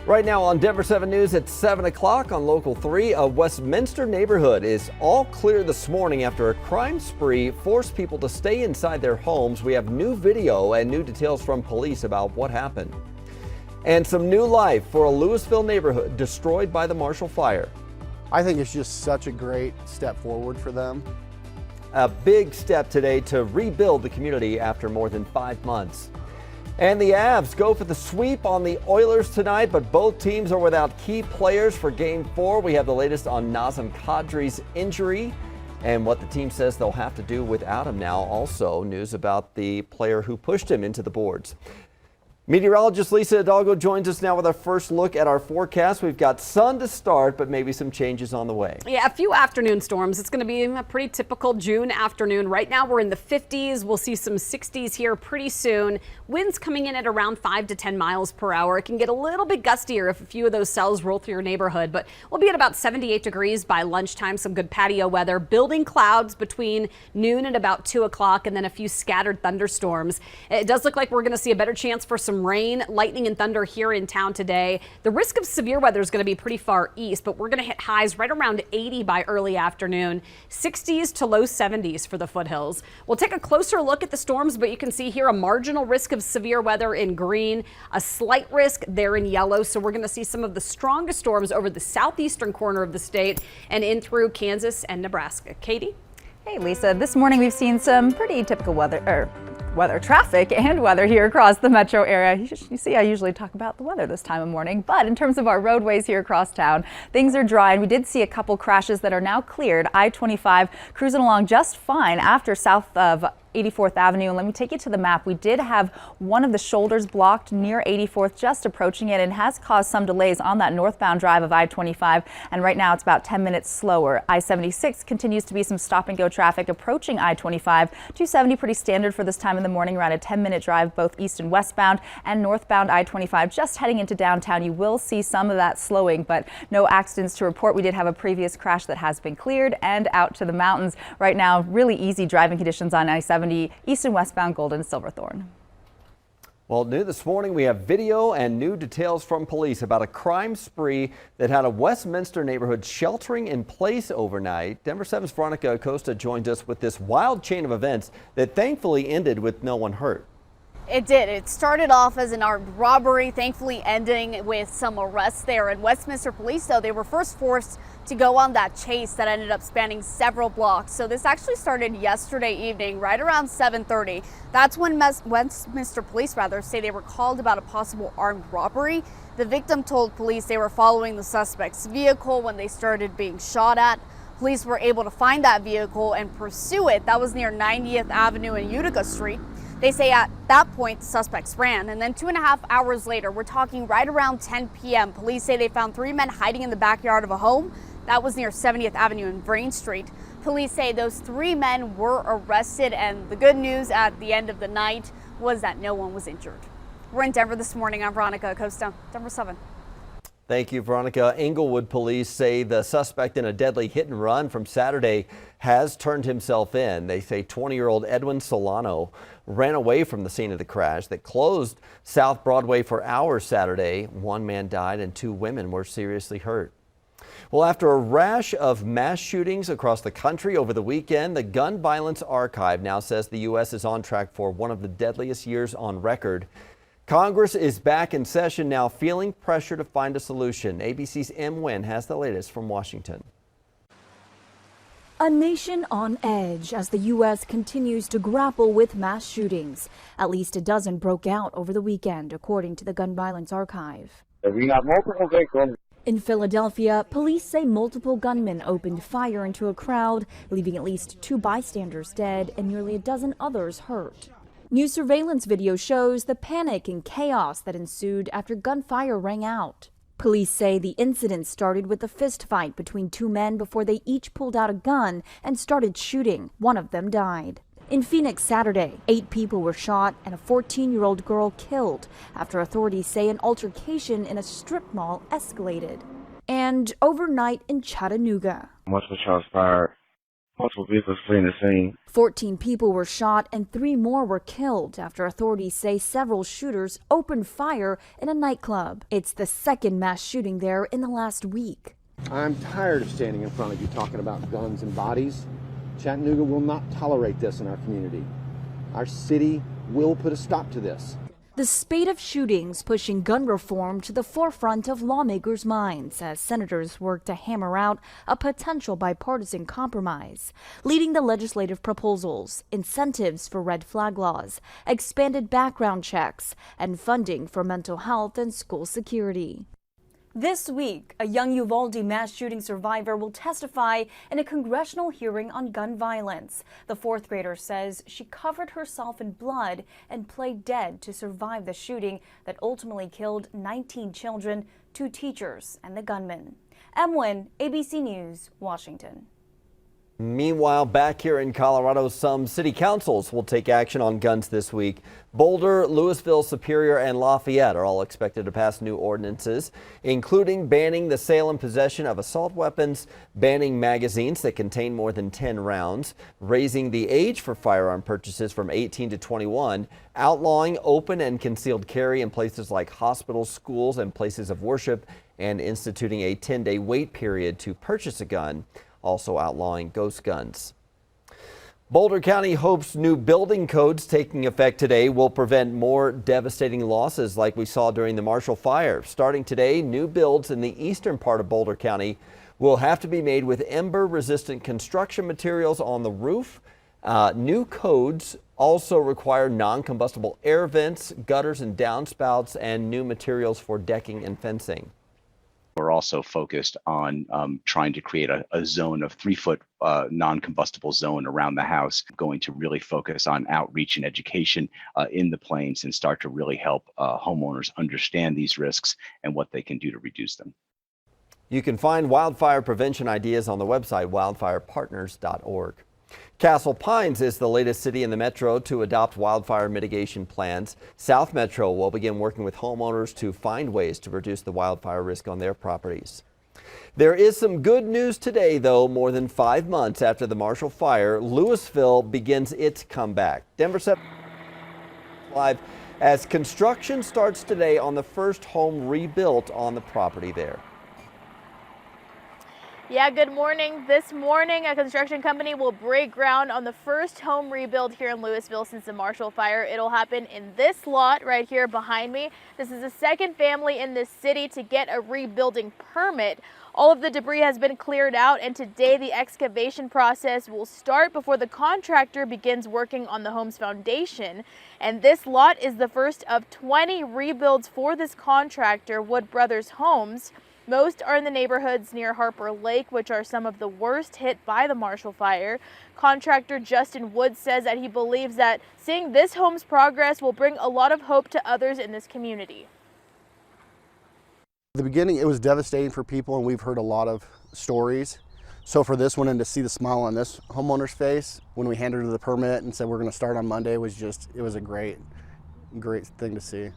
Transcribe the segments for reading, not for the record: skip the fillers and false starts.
Right now on Denver 7 News at 7 o'clock on Local 3, a Westminster neighborhood is all clear this morning after a crime spree forced people to stay inside their homes. We have new video and new details from police about what happened. And some new life for a Louisville neighborhood destroyed by the Marshall Fire. I think it's just such a great step forward for them. A big step today to rebuild the community after more than 5 months. And the Avs go for the sweep on the Oilers tonight, but both teams are without key players for Game 4. We have the latest on Nazem Kadri's injury and what the team says they'll have to do without him now. Also, news about the player who pushed him into the boards. Meteorologist Lisa Hidalgo joins us now with our first look at our forecast. We've got sun to start, but maybe some changes on the way. Yeah, a few afternoon storms. It's going to be a pretty typical June afternoon. Right now we're in the 50s. We'll see some 60s here pretty soon. Winds coming in at around 5 to 10 miles per hour. It can get a little bit gustier if a few of those cells roll through your neighborhood, but we'll be at about 78 degrees by lunchtime. Some good patio weather. Building clouds between noon and about 2 o'clock, and then a few scattered thunderstorms. It does look like we're going to see a better chance for some rain, lightning and thunder here in town today. The risk of severe weather is going to be pretty far east, but we're going to hit highs right around 80 by early afternoon, 60s to low 70s for the foothills. We'll take a closer look at the storms, but you can see here a marginal risk of severe weather in green, a slight risk there in yellow. So we're going to see some of the strongest storms over the southeastern corner of the state and in through Kansas and Nebraska. Katie? Hey Lisa, this morning we've seen some pretty typical traffic and weather here across the metro area. You see, I usually talk about the weather this time of morning, but in terms of our roadways here across town, things are dry, and we did see a couple crashes that are now cleared. I-25 cruising along just fine after south of 84th Avenue. And let me take you to the map. We did have one of the shoulders blocked near 84th, just approaching it, and has caused some delays on that northbound drive of I-25. And right now it's about 10 minutes slower. I-76 continues to be some stop and go traffic approaching I-25. 270 pretty standard for this time in the morning, around a 10-minute drive both east and westbound, and northbound I-25 just heading into downtown. You will see some of that slowing, but no accidents to report. We did have a previous crash that has been cleared and out to the mountains. Right now, really easy driving conditions on I-70 east and westbound Golden Silverthorne. Well, new this morning, we have video and new details from police about a crime spree that had a Westminster neighborhood sheltering in place overnight. Denver 7's Veronica Acosta joins us with this wild chain of events that thankfully ended with no one hurt. It did. It started off as an armed robbery, thankfully ending with some arrests there. And Westminster police, though, they were first forced to go on that chase that ended up spanning several blocks. So this actually started yesterday evening, right around 7:30. That's when Westminster police say they were called about a possible armed robbery. The victim told police they were following the suspect's vehicle when they started being shot at. Police were able to find that vehicle and pursue it. That was near 90th Avenue and Utica Street. They say at that point, the suspects ran, and then 2.5 hours later, we're talking right around 10 p.m., police say they found 3 men hiding in the backyard of a home. That was near 70th Avenue and Vrain Street. Police say those 3 men were arrested, and the good news at the end of the night was that no one was injured. We're in Denver this morning. I'm Veronica Acosta, Denver 7. Thank you, Veronica. Englewood police say the suspect in a deadly hit and run from Saturday has turned himself in. They say 20-year-old Edwin Solano ran away from the scene of the crash that closed South Broadway for hours Saturday. 1 man died and 2 women were seriously hurt. Well, after a rash of mass shootings across the country over the weekend, the Gun Violence Archive now says the U.S. is on track for one of the deadliest years on record. Congress is back in session now, feeling pressure to find a solution. ABC's M. Nguyen has the latest from Washington. A nation on edge as the U.S. continues to grapple with mass shootings. At least a dozen broke out over the weekend, according to the Gun Violence Archive. We have multiple victims. In Philadelphia, police say multiple gunmen opened fire into a crowd, leaving at least 2 bystanders dead and nearly a dozen others hurt. New surveillance video shows the panic and chaos that ensued after gunfire rang out. Police say the incident started with a fist fight between 2 men before they each pulled out a gun and started shooting. 1 of them died. In Phoenix Saturday, 8 people were shot and a 14-year-old girl killed after authorities say an altercation in a strip mall escalated. And overnight in Chattanooga. Once the shots fired, Multiple vehicles fleeing the scene. 14 people were shot and 3 more were killed after authorities say several shooters opened fire in a nightclub. It's the second mass shooting there in the last week. I'm tired of standing in front of you talking about guns and bodies. Chattanooga will not tolerate this in our community. Our city will put a stop to this. The spate of shootings pushing gun reform to the forefront of lawmakers' minds as senators work to hammer out a potential bipartisan compromise, leading the legislative proposals, incentives for red flag laws, expanded background checks, and funding for mental health and school security. This week, a young Uvalde mass shooting survivor will testify in a congressional hearing on gun violence. The fourth grader says she covered herself in blood and played dead to survive the shooting that ultimately killed 19 children, 2 teachers, and the gunman. Emwin, ABC News, Washington. Meanwhile, back here in Colorado, some city councils will take action on guns this week. Boulder, Louisville, Superior, and Lafayette are all expected to pass new ordinances, including banning the sale and possession of assault weapons, banning magazines that contain more than 10 rounds, raising the age for firearm purchases from 18 to 21, outlawing open and concealed carry in places like hospitals, schools, and places of worship, and instituting a 10-day wait period to purchase a gun. Also outlawing ghost guns. Boulder County hopes new building codes taking effect today will prevent more devastating losses like we saw during the Marshall Fire. Starting today, new builds in the eastern part of Boulder County will have to be made with ember-resistant construction materials on the roof. New codes also require non-combustible air vents, gutters and downspouts, and new materials for decking and fencing. We're also focused on trying to create a zone of 3-foot non-combustible zone around the house, going to really focus on outreach and education in the plains and start to really help homeowners understand these risks and what they can do to reduce them. You can find wildfire prevention ideas on the website wildfirepartners.org. Castle Pines is the latest city in the metro to adopt wildfire mitigation plans. South Metro will begin working with homeowners to find ways to reduce the wildfire risk on their properties. There is some good news today, though. More than 5 months after the Marshall Fire, Louisville begins its comeback. Denver 7 live as construction starts today on the first home rebuilt on the property there. Yeah, good morning. This morning, a construction company will break ground on the first home rebuild here in Louisville since the Marshall Fire. It'll happen in this lot right here behind me. This is the second family in this city to get a rebuilding permit. All of the debris has been cleared out, and today the excavation process will start before the contractor begins working on the home's foundation. And this lot is the first of 20 rebuilds for this contractor, Wood Brothers Homes. Most are in the neighborhoods near Harper Lake, which are some of the worst hit by the Marshall Fire. Contractor Justin Woods says that he believes that seeing this home's progress will bring a lot of hope to others in this community. At the beginning, it was devastating for people, and we've heard a lot of stories. So for this one, and to see the smile on this homeowner's face when we handed her the permit and said we're going to start on Monday was just, it was a great thing to see.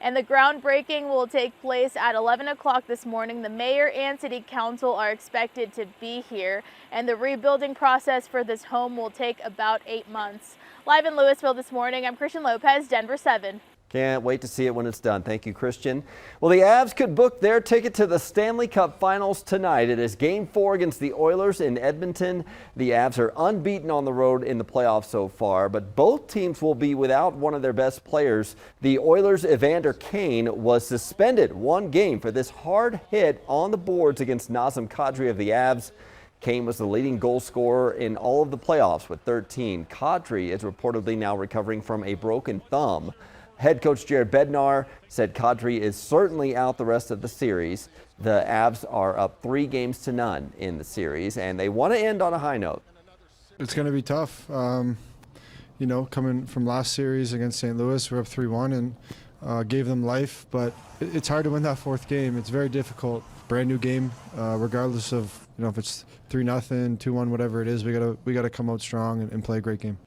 And the groundbreaking will take place at 11 o'clock this morning. The mayor and city council are expected to be here, and the rebuilding process for this home will take about 8 months. Live in Louisville this morning, I'm Christian Lopez, Denver 7. Can't wait to see it when it's done. Thank you, Christian. Well, the Avs could book their ticket to the Stanley Cup Finals tonight. It is Game 4 against the Oilers in Edmonton. The Avs are unbeaten on the road in the playoffs so far, but both teams will be without one of their best players. The Oilers' Evander Kane was suspended 1 game for this hard hit on the boards against Nazem Kadri of the Avs. Kane was the leading goal scorer in all of the playoffs with 13. Kadri is reportedly now recovering from a broken thumb. Head coach Jared Bednar said Kadri is certainly out the rest of the series. The Avs are up 3-0 in the series, and they want to end on a high note. It's going to be tough. You know, coming from last series against St. Louis, we're up 3-1 and gave them life, but it's hard to win that 4th game. It's very difficult. Brand new game, regardless of, you know, if it's 3-0, 2-1, whatever it is, we gotta come out strong and play a great game.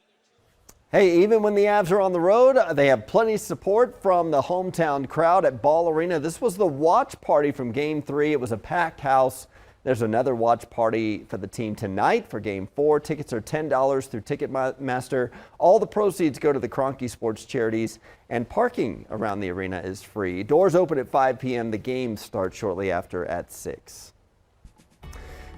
Hey, even when the Avs are on the road, they have plenty of support from the hometown crowd at Ball Arena. This was the watch party from Game 3. It was a packed house. There's another watch party for the team tonight for Game 4. Tickets are $10 through Ticketmaster. All the proceeds go to the Kroenke Sports charities, and parking around the arena is free. Doors open at 5 p.m. The game starts shortly after at 6.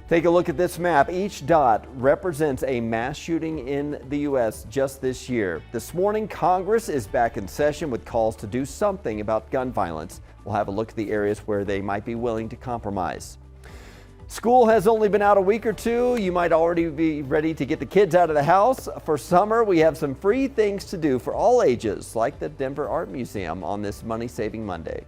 Take a look at this map. Each dot represents a mass shooting in the U.S. just this year. This morning, Congress is back in session with calls to do something about gun violence. We'll have a look at the areas where they might be willing to compromise. School has only been out a week or two. You might already be ready to get the kids out of the house. For summer, we have some free things to do for all ages, like the Denver Art Museum on this Money Saving Monday.